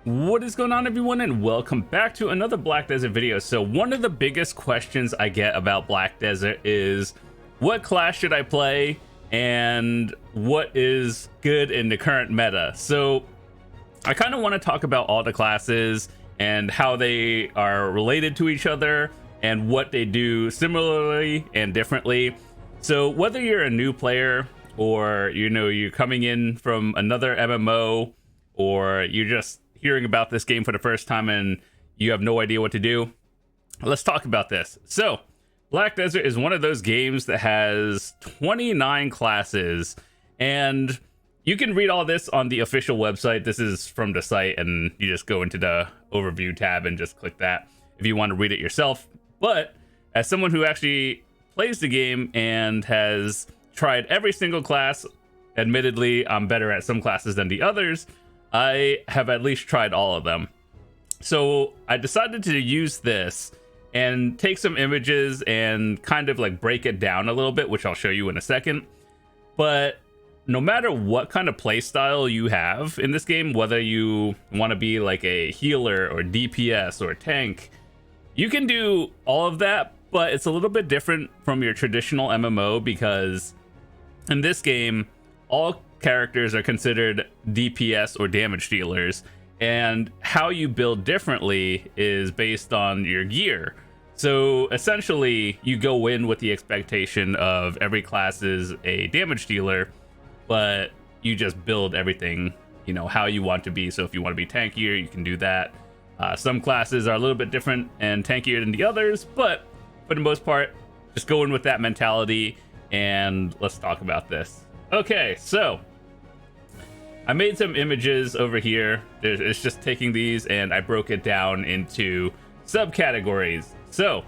What is going on, everyone, and welcome back to another Black Desert video. So one of the biggest questions I get about Black Desert is what class should I play and what is good in the current meta. So I kind of want to talk about all the classes and how they are related to each other and what they do similarly and differently. So whether you're a new player or you're coming in from another MMO, or you're just hearing about this game for the first time and you have no idea what to do, let's talk about this. So Black Desert is one of those games that has 29 classes, and you can read all this on the official website. This is from the site, and you just go into the overview tab and just click that if you want to read it yourself. But as someone who actually plays the game and has tried every single class, admittedly I'm better at some classes than the others, I have at least tried all of them. So I decided to use this and take some images and kind of like break it down a little bit, which I'll show you in a second. But no matter what kind of play style you have in this game, whether you want to be like a healer or DPS or tank, you can do all of that, but it's a little bit different from your traditional MMO because in this game, all characters are considered DPS or damage dealers, and how you build differently is based on your gear. So essentially, you go in with the expectation of every class is a damage dealer, but you just build everything, how you want to be. So if you want to be tankier, you can do that. Some classes are a little bit different and tankier than the others, but for the most part, just go in with that mentality, and let's talk about this. Okay, so I made some images over here. It's just taking these and I broke it down into subcategories. So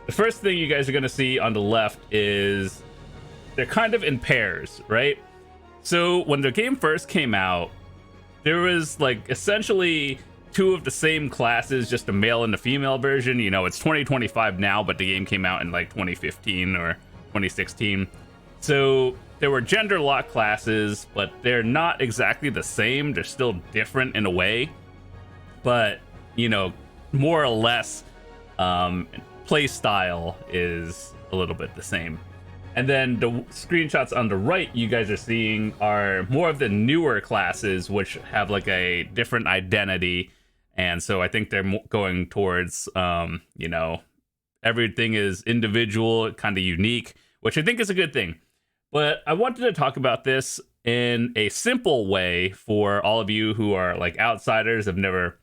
the first thing you guys are going to see on the left is they're kind of in pairs, right? So when the game first came out, there was like essentially two of the same classes, just a male and a female version. It's 2025 now, but the game came out in like 2015 or 2016. So there were gender lock classes, but they're not exactly the same. They're still different in a way, but more or less, play style is a little bit the same. And then the screenshots on the right you guys are seeing are more of the newer classes, which have like a different identity. And so I think they're going towards, everything is individual, kind of unique, which I think is a good thing. But I wanted to talk about this in a simple way for all of you who are like outsiders, have never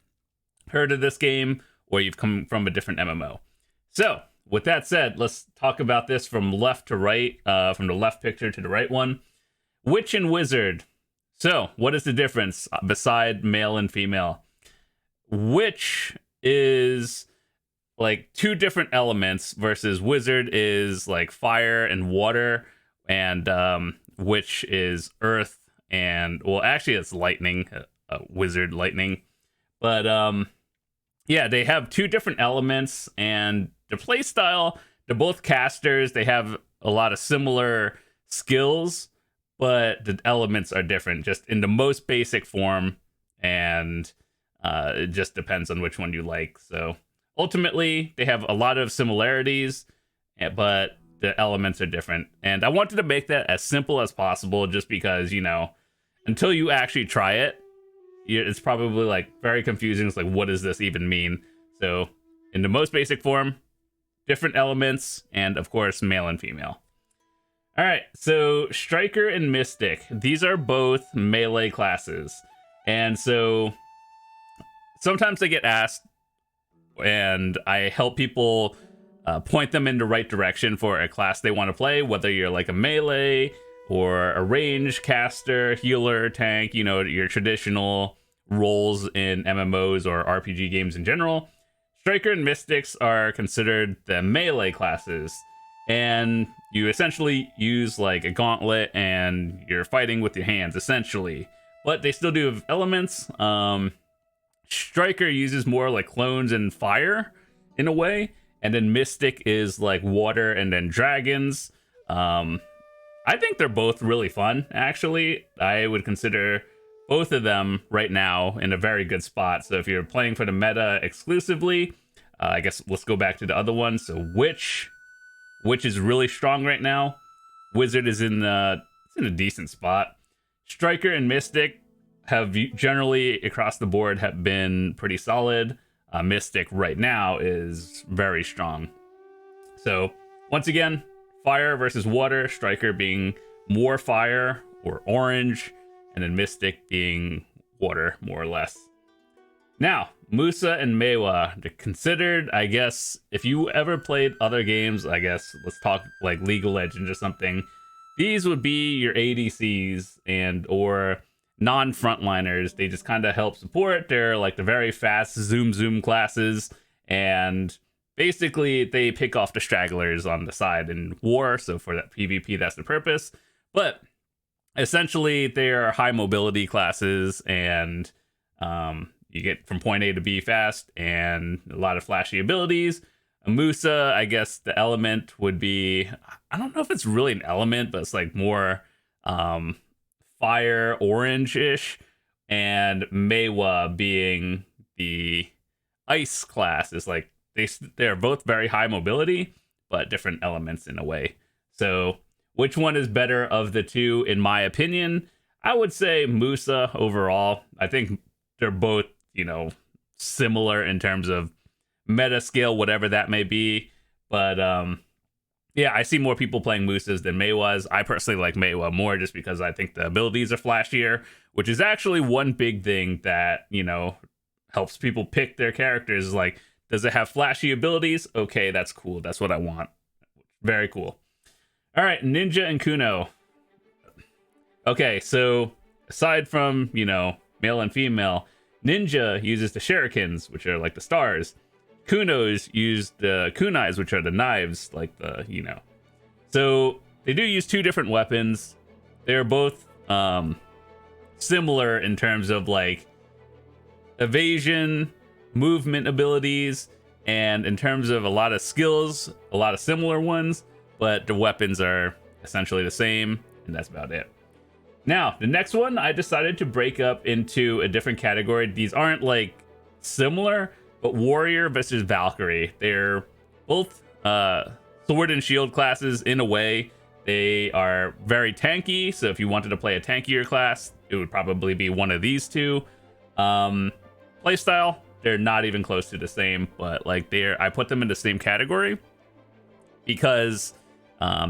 heard of this game, or you've come from a different MMO. So with that said, let's talk about this from left to right, from the left picture to the right one. Witch and Wizard. So what is the difference beside male and female? Witch is like two different elements versus Wizard is like fire and water, and witch is earth and, well, actually it's lightning, wizard lightning. But yeah, they have two different elements, and the play style, they're both casters, they have a lot of similar skills, but the elements are different just in the most basic form, and it just depends on which one you like. So ultimately they have a lot of similarities, but the elements are different. And I wanted to make that as simple as possible, just because, until you actually try it, it's probably like very confusing. It's like, what does this even mean? So in the most basic form, different elements, and of course, male and female. All right, so Striker and Mystic, these are both melee classes. And so sometimes they get asked, and I help people point them in the right direction for a class they want to play, whether you're like a melee or a range caster, healer, tank, your traditional roles in MMOs or RPG games in general. Striker and Mystics are considered the melee classes, and you essentially use like a gauntlet and you're fighting with your hands essentially, but they still do have elements. Striker uses more like clones and fire in a way, and then Mystic is like water and then dragons. I think they're both really fun, actually. I would consider both of them right now in a very good spot. So if you're playing for the meta exclusively, I guess let's go back to the other one. So Witch is really strong right now. Wizard is in a decent spot. Striker and Mystic have generally across the board have been pretty solid. Mystic right now is very strong. So once again, fire versus water. Striker being more fire or orange, and then Mystic being water, more or less. Now, Musa and Maehwa, they're considered, I guess, if you ever played other games, I guess, let's talk like League of Legends or something, these would be your ADCs and or non-frontliners. They just kind of help support. They're like the very fast zoom classes, and basically they pick off the stragglers on the side in war, so for that PvP, that's the purpose. But essentially, they are high mobility classes, and you get from point A to B fast, and a lot of flashy abilities. Musa, I guess the element would be, I don't know if it's really an element, but it's like more fire orange-ish, and Maehwa being the ice class is like they're both very high mobility, but different elements in a way. So which one is better of the two, in my opinion? I would say Musa overall. I think they're both, similar in terms of meta skill, whatever that may be. But yeah, I see more people playing Musas than Maehwas. I personally like Maehwa more just because I think the abilities are flashier, which is actually one big thing that, helps people pick their characters. Is like, does it have flashy abilities? Okay, that's cool. That's what I want. Very cool. All right, Ninja and Kuno. Okay, so aside from, male and female, Ninja uses the shurikens, which are like the stars. Kunos use the kunais, which are the knives, like the, So they do use two different weapons. They're both similar in terms of like evasion, movement abilities, and in terms of a lot of skills, a lot of similar ones, but the weapons are essentially the same, and that's about it. Now, the next one, I decided to break up into a different category. These aren't like similar, but Warrior versus Valkyrie. They're both sword and shield classes in a way. They are very tanky, so if you wanted to play a tankier class, it would probably be one of these two. Playstyle, they're not even close to the same, but like I put them in the same category because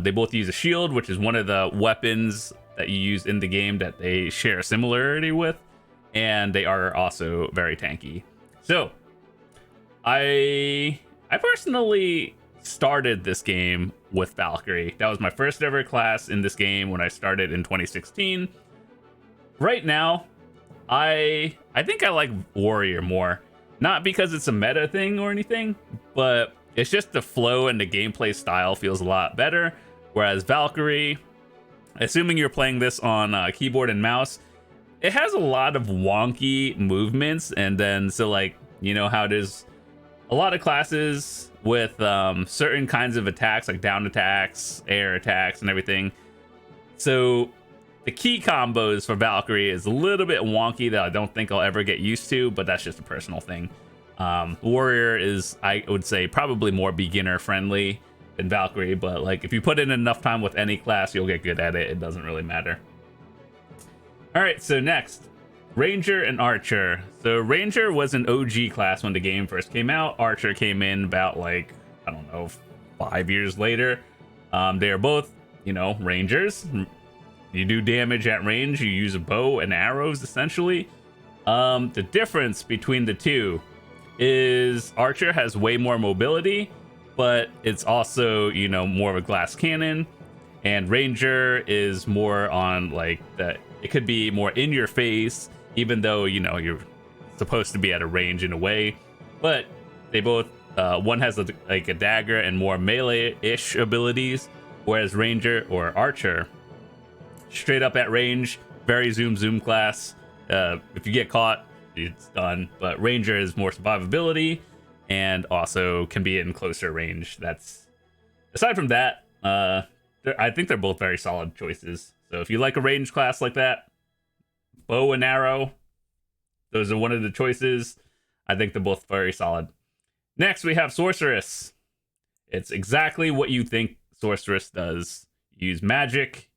they both use a shield, which is one of the weapons that you use in the game that they share a similarity with, and they are also very tanky. So I personally started this game with Valkyrie. That was my first ever class in this game when I started in 2016. Right now, I think I like Warrior more. Not because it's a meta thing or anything, but it's just the flow and the gameplay style feels a lot better. Whereas Valkyrie, assuming you're playing this on keyboard and mouse, it has a lot of wonky movements. And then, so like, how there's a lot of classes with certain kinds of attacks, like down attacks, air attacks, and everything. So the key combos for Valkyrie is a little bit wonky that I don't think I'll ever get used to, but that's just a personal thing. Warrior is, I would say, probably more beginner friendly than Valkyrie, but like if you put in enough time with any class, you'll get good at it. It doesn't really matter. All right, so next, Ranger and Archer. So Ranger was an OG class when the game first came out. Archer came in about like, I don't know, 5 years later. They are both, Rangers. You do damage at range. You use a bow and arrows, essentially. The difference between the two is Archer has way more mobility, but it's also, more of a glass cannon. And Ranger is more on like it could be more in your face, even though, you're supposed to be at a range in a way. But they both, one has like a dagger and more melee-ish abilities, whereas Ranger or Archer, straight up at range, very zoom class. If you get caught, it's done. But Ranger is more survivability and also can be in closer range. That's, aside from that, I think they're both very solid choices. So if you like a range class like that, bow and arrow. Those are one of the choices. I think they're both very solid. Next, we have Sorceress. It's exactly what you think Sorceress does. Use magic,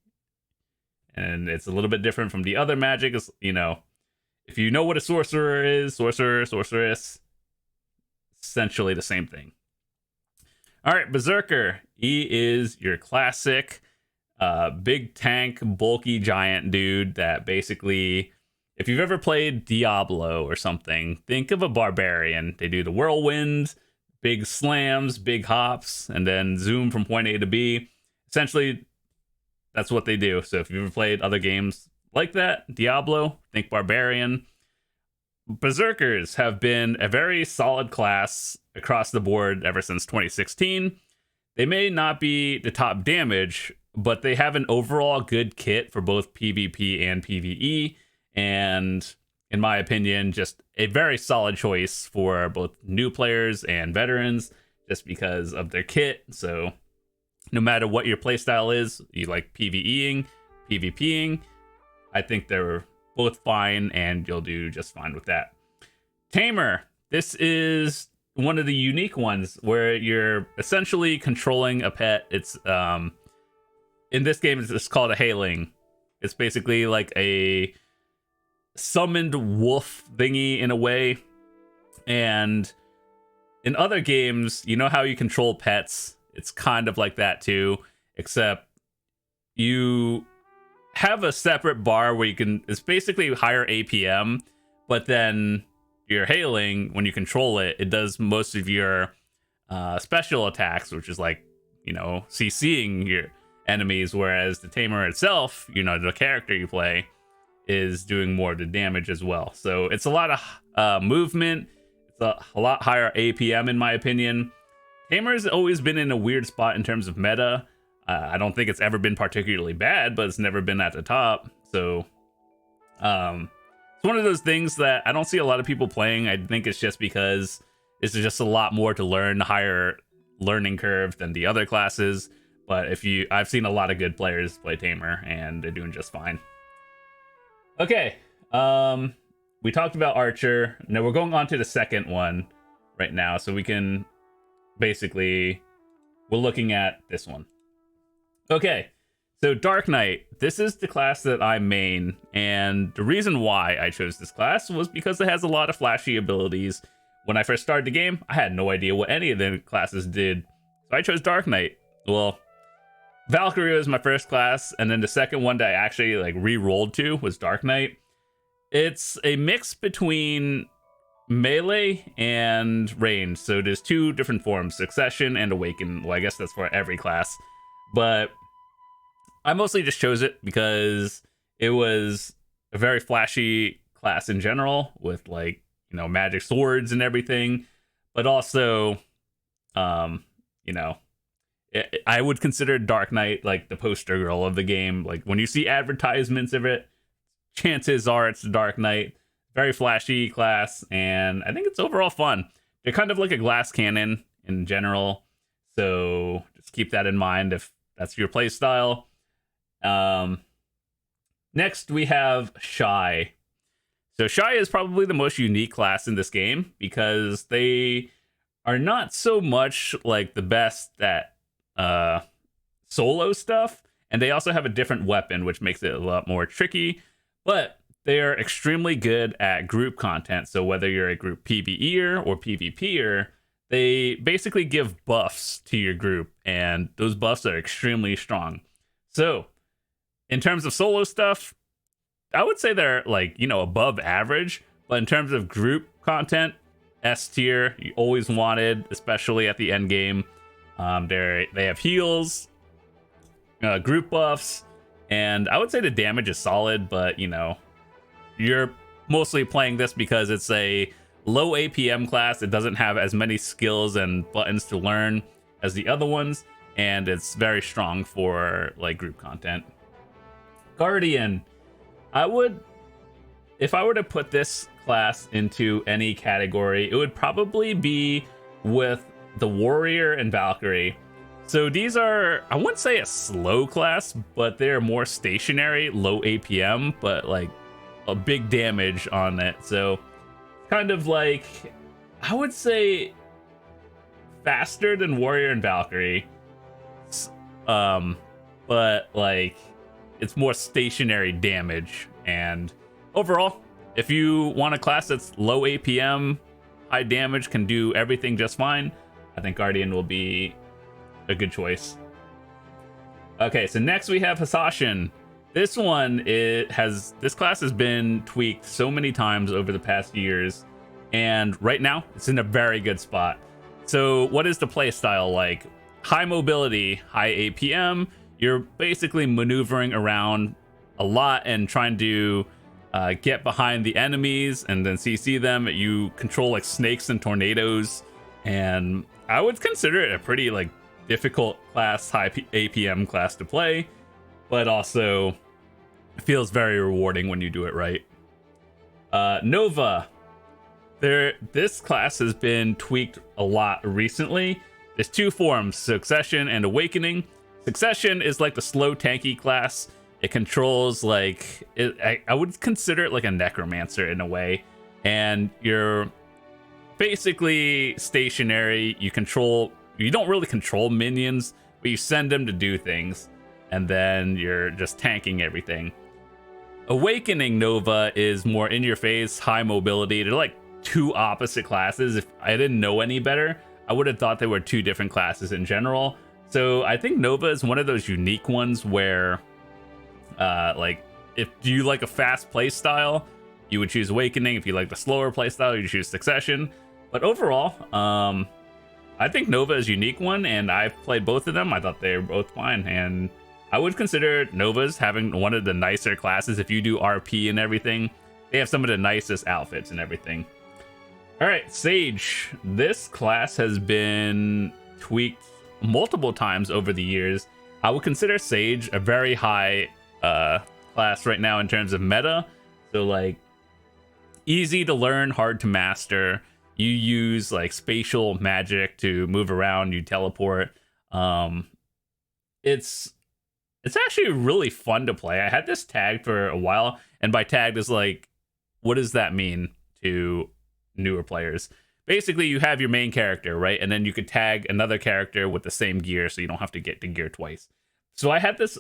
and it's a little bit different from the other magic. It's, you know, if you know what a sorcerer is, sorceress, essentially the same thing. All right, Berserker. He is your classic big tank, bulky giant dude that basically, if you've ever played Diablo or something, think of a barbarian. They do the whirlwind, big slams, big hops, and then zoom from point A to B. Essentially, that's what they do. So if you've ever played other games like that, Diablo, think barbarian. Berserkers have been a very solid class across the board ever since 2016. They may not be the top damage, but they have an overall good kit for both PvP and PvE, and in my opinion, just a very solid choice for both new players and veterans, just because of their kit. So no matter what your playstyle is, you like PvEing, PvPing, I think they're both fine, and you'll do just fine with that. Tamer. This is one of the unique ones where you're essentially controlling a pet. It's in this game it's called a hailing. It's basically like a summoned wolf thingy in a way. And in other games, you know how you control pets? It's kind of like that too, except you have a separate bar where you can, it's basically higher APM, but then your hailing, when you control it, it does most of your special attacks, which is like, you know, CCing your enemies, whereas the Tamer itself, you know, the character you play, is doing more of the damage as well. So it's a lot of movement. It's a lot higher APM in my opinion. Tamer's always been in a weird spot in terms of meta. I don't think it's ever been particularly bad, but it's never been at the top. So it's one of those things that I don't see a lot of people playing. I think it's just because it's just a lot more to learn, higher learning curve than the other classes. But I've seen a lot of good players play Tamer, and they're doing just fine. Okay, we talked about Archer. Now we're going on to the second one right now, so we can basically, we're looking at this one. Okay, so Dark Knight. This is the class that I main, and the reason why I chose this class was because it has a lot of flashy abilities. When I first started the game, I had no idea what any of the classes did, so I chose Dark Knight. Well, Valkyrie was my first class, and then the second one that I actually like re-rolled to was Dark Knight. It's a mix between melee and range, so there's two different forms, Succession and Awaken. Well, I guess that's for every class, but I mostly just chose it because it was a very flashy class in general, with like, you know, magic swords and everything, but also you know, I would consider Dark Knight like the poster girl of the game. Like when you see advertisements of it, chances are it's the Dark Knight. Very flashy class, and I think it's overall fun. They're kind of like a glass cannon in general, so just keep that in mind if that's your play style. Next we have Shai. So Shai is probably the most unique class in this game because they are not so much like the best at solo stuff, and they also have a different weapon, which makes it a lot more tricky, but they are extremely good at group content. So whether you're a group PvEer or PvPer, they basically give buffs to your group, and those buffs are extremely strong. So in terms of solo stuff, I would say they're like, you know, above average, but in terms of group content, S tier, you always wanted, especially at the end game. They have heals, group buffs, and I would say the damage is solid, but you know, you're mostly playing this because it's a low APM class. It doesn't have as many skills and buttons to learn as the other ones, and it's very strong for like group content. Guardian. If I were to put this class into any category, it would probably be with the Warrior and Valkyrie. So these are, I wouldn't say a slow class, but they're more stationary, low APM, but like a big damage on it. So kind of like, I would say faster than Warrior and Valkyrie. But like it's more stationary damage. And overall, if you want a class that's low APM, high damage, can do everything just fine, I think Guardian will be a good choice. Okay, so next we have Hashashin. This one, this class has been tweaked so many times over the past years, and right now it's in a very good spot. So what is the play style like? High mobility, high APM. You're basically maneuvering around a lot and trying to get behind the enemies and then CC them. You control like snakes and tornadoes, and I would consider it a pretty like difficult class, high APM class to play, but also it feels very rewarding when you do it right. Nova. This class has been tweaked a lot recently. There's two forms, Succession and Awakening. Succession is like the slow tanky class. It controls like I would consider it like a necromancer in a way, and you're basically stationary. You don't really control minions, but you send them to do things, and then you're just tanking everything. Awakening Nova is more in your face, high mobility. They're like two opposite classes. If I didn't know any better, I would have thought they were two different classes in general. So I think Nova is one of those unique ones where like if you like a fast play style, you would choose Awakening. If you like the slower play style, you choose Succession. But overall, I think Nova is a unique one, and I've played both of them. I thought they were both fine, and I would consider Nova's having one of the nicer classes. If you do RP and everything, they have some of the nicest outfits and everything. All right, Sage. This class has been tweaked multiple times over the years. I would consider Sage a very high class right now in terms of meta. So like easy to learn, hard to master. You use like spatial magic to move around, you teleport. It's actually really fun to play. I had this tagged for a while, and by tagged is like, what does that mean to newer players? Basically, you have your main character, right? And then you could tag another character with the same gear, so you don't have to get the gear twice. So I had this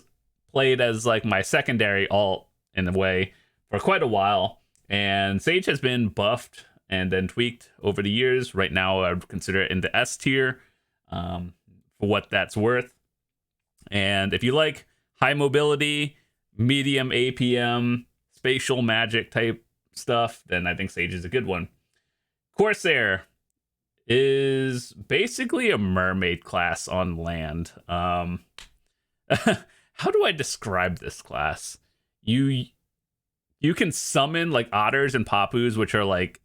played as like my secondary alt in a way for quite a while, and Sage has been buffed and then tweaked over the years. Right now, I would consider it in the S tier for what that's worth. And if you like high mobility, medium APM, spatial magic type stuff, then I think Sage is a good one. Corsair is basically a mermaid class on land. How do I describe this class? You can summon like otters and papus, which are like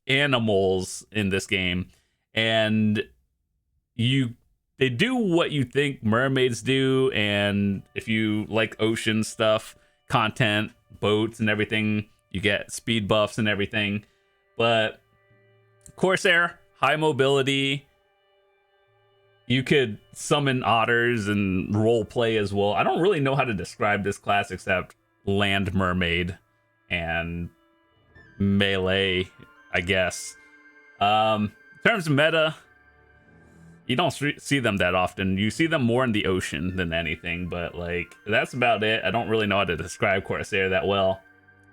animals in this game, and they do what you think mermaids do. And if you like ocean stuff, content, boats and everything, you get speed buffs and everything. But Corsair, high mobility, you could summon otters and role play as well. I don't really know how to describe this class except land mermaid and melee, I guess. In terms of meta, you don't see them that often. You see them more in the ocean than anything, but like that's about it. I don't really know how to describe Corsair that well,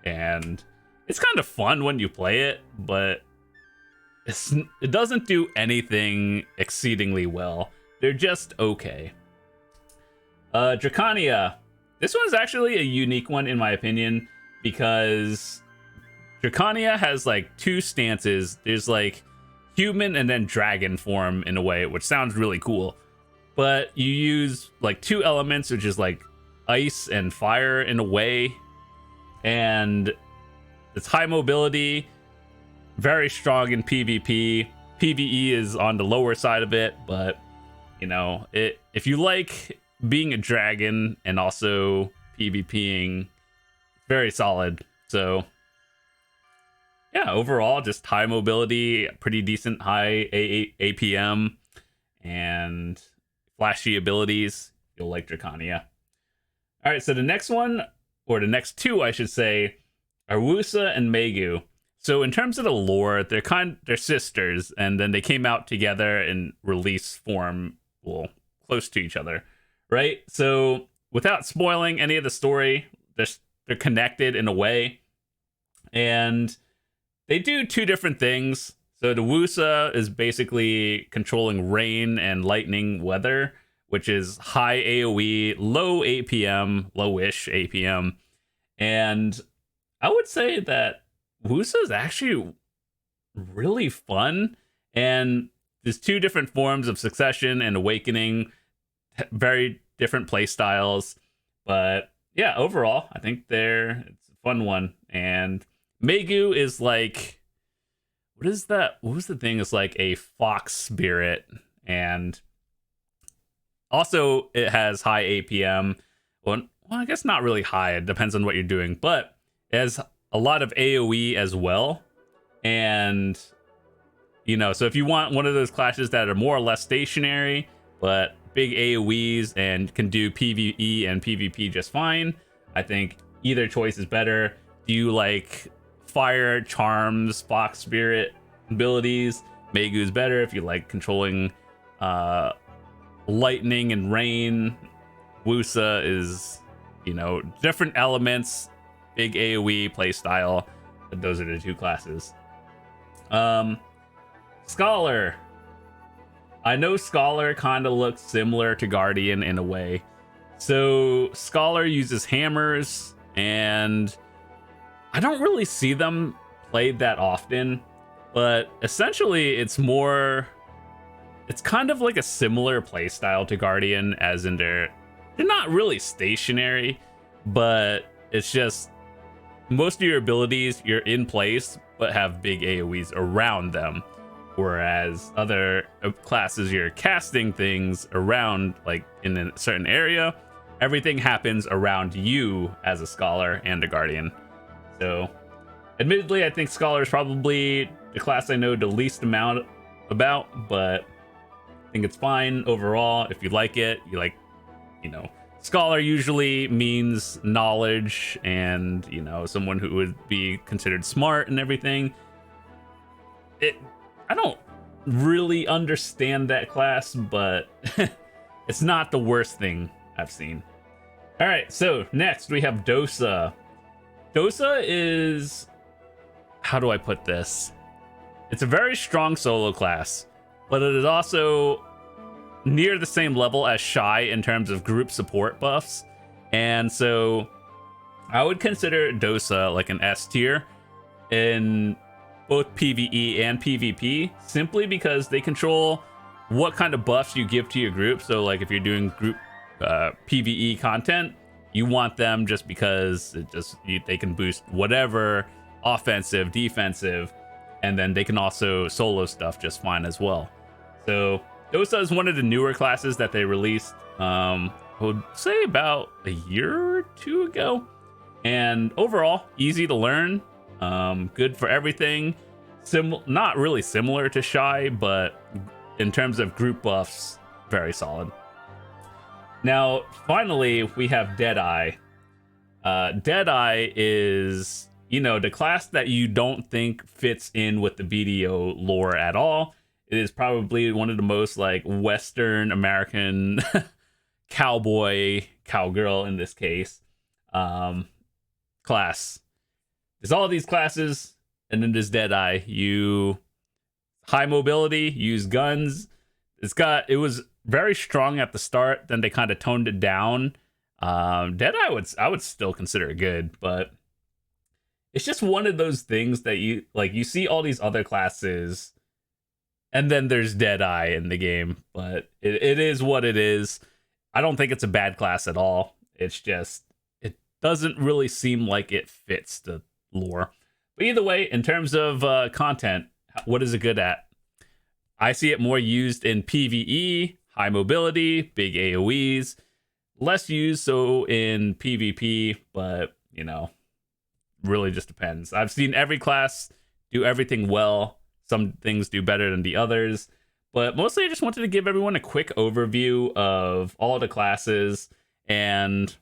and it's kind of fun when you play it, but it doesn't do anything exceedingly well. They're just okay. Drakania. This one's actually a unique one in my opinion, because Drakania has like two stances. There's like human and then dragon form in a way, which sounds really cool. But you use like two elements, which is like ice and fire in a way. And it's high mobility, very strong in PvP. PvE is on the lower side of it, but you know, if you like being a dragon and also PvPing, very solid. So yeah, overall, just high mobility, pretty decent high APM, and flashy abilities. You'll like Drakania. All right, so the next one, or the next two, I should say, are Woosa and Maegu. So in terms of the lore, they're sisters, and then they came out together in release form, well, close to each other, right? So without spoiling any of the story, they're connected in a way, and they do two different things. So the Woosa is basically controlling rain and lightning weather, which is high AoE, low APM, lowish APM. And I would say that Woosa is actually really fun. And there's two different forms of Succession and Awakening, very different play styles. But yeah, overall, I think it's a fun one. And Maegu is like, what is that? What was the thing? It's like a fox spirit. And also, it has high APM. Well, I guess not really high. It depends on what you're doing. But it has a lot of AoE as well. And, so if you want one of those classes that are more or less stationary, but big AoEs and can do PvE and PvP just fine, I think either choice is better. Do you like fire, charms, fox spirit abilities? Maegu's better. If you like controlling lightning and rain, Woosa is, different elements, big AoE play style, but those are the two classes. Scholar. I know Scholar kind of looks similar to Guardian in a way. So Scholar uses hammers, and I don't really see them played that often, but essentially it's kind of like a similar playstyle to Guardian, as in they're not really stationary, but it's just most of your abilities, you're in place, but have big AoEs around them. Whereas other classes, you're casting things around, like in a certain area. Everything happens around you as a Scholar and a Guardian. So, admittedly, I think Scholar is probably the class I know the least amount about, but I think it's fine overall. If you like it, Scholar usually means knowledge and, someone who would be considered smart and everything. I don't really understand that class, but it's not the worst thing I've seen. All right, so next we have Dosa. Dosa is, how do I put this? It's a very strong solo class, but it is also near the same level as Shai in terms of group support buffs. And so I would consider Dosa like an S tier in both PvE and PvP, simply because they control what kind of buffs you give to your group. So like if you're doing group PvE content, you want them just because they can boost whatever offensive, defensive, and then they can also solo stuff just fine as well. So Dosa is one of the newer classes that they released, I would say about a year or two ago. And overall, easy to learn, good for everything. Not really similar to Shai, but in terms of group buffs, very solid. Now, finally, we have Deadeye. Deadeye is, the class that you don't think fits in with the BDO lore at all. It is probably one of the most like Western American cowgirl in this case, class. There's all these classes, and then there's Deadeye. You high mobility, use guns. It was very strong at the start, then they kind of toned it down. Deadeye I would still consider it good, but it's just one of those things that you see all these other classes, and then there's Deadeye in the game, but it is what it is. I don't think it's a bad class at all. It's just, it doesn't really seem like it fits the lore. But either way, in terms of content, what is it good at? I see it more used in PvE, high mobility, big AoEs, less used so in PvP, but, really just depends. I've seen every class do everything well. Some things do better than the others, but mostly I just wanted to give everyone a quick overview of all the classes. And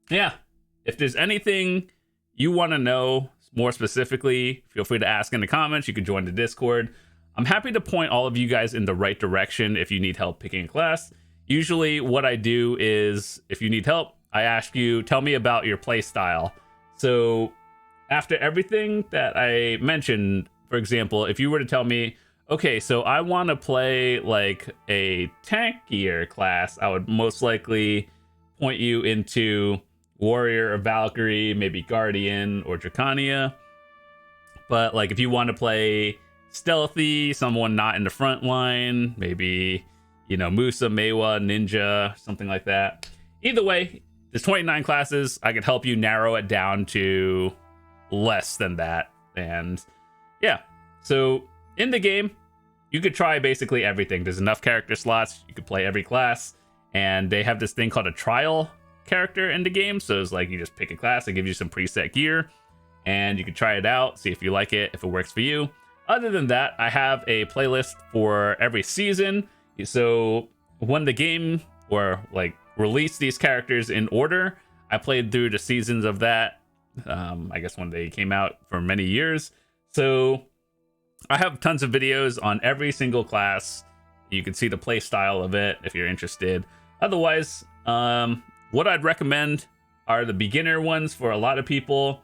yeah, if there's anything you want to know more specifically, feel free to ask in the comments. You can join the Discord. I'm happy to point all of you guys in the right direction if you need help picking a class. Usually what I do is, if you need help, I ask you, tell me about your play style. So after everything that I mentioned, for example, if you were to tell me, okay, so I want to play like a tankier class, I would most likely point you into Warrior or Valkyrie, maybe Guardian or Drakania. But like if you want to play stealthy, someone not in the front line, maybe, you know, Musa, Maehwa, Ninja, something like that. Either way, there's 29 classes. I could help you narrow it down to less than that. And yeah, so in the game, you could try basically everything. There's enough character slots. You could play every class. And they have this thing called a trial character in the game. So it's like you just pick a class, they give you some preset gear, and you can try it out, see if you like it, if it works for you. Other than that, I have a playlist for every season. So when the game or like release these characters in order, I played through the seasons of that. I guess when they came out for many years. So I have tons of videos on every single class. You can see the play style of it if you're interested. Otherwise, what I'd recommend are the beginner ones for a lot of people.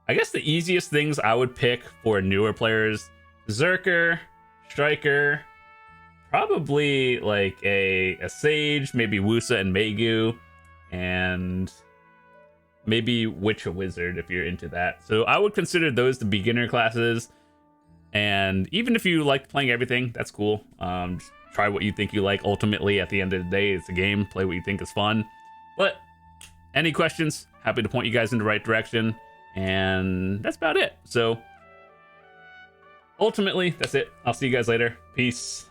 I guess the easiest things I would pick for newer players: Berserker, Striker, probably like a Sage, maybe Woosa and Maegu, and maybe Witch or Wizard if you're into that. So I would consider those the beginner classes. And even if you like playing everything, that's cool. Just try what you think you like. Ultimately, at the end of the day, it's a game. Play what you think is fun. But any questions, happy to point you guys in the right direction. And that's about it. So ultimately, that's it. I'll see you guys later. Peace.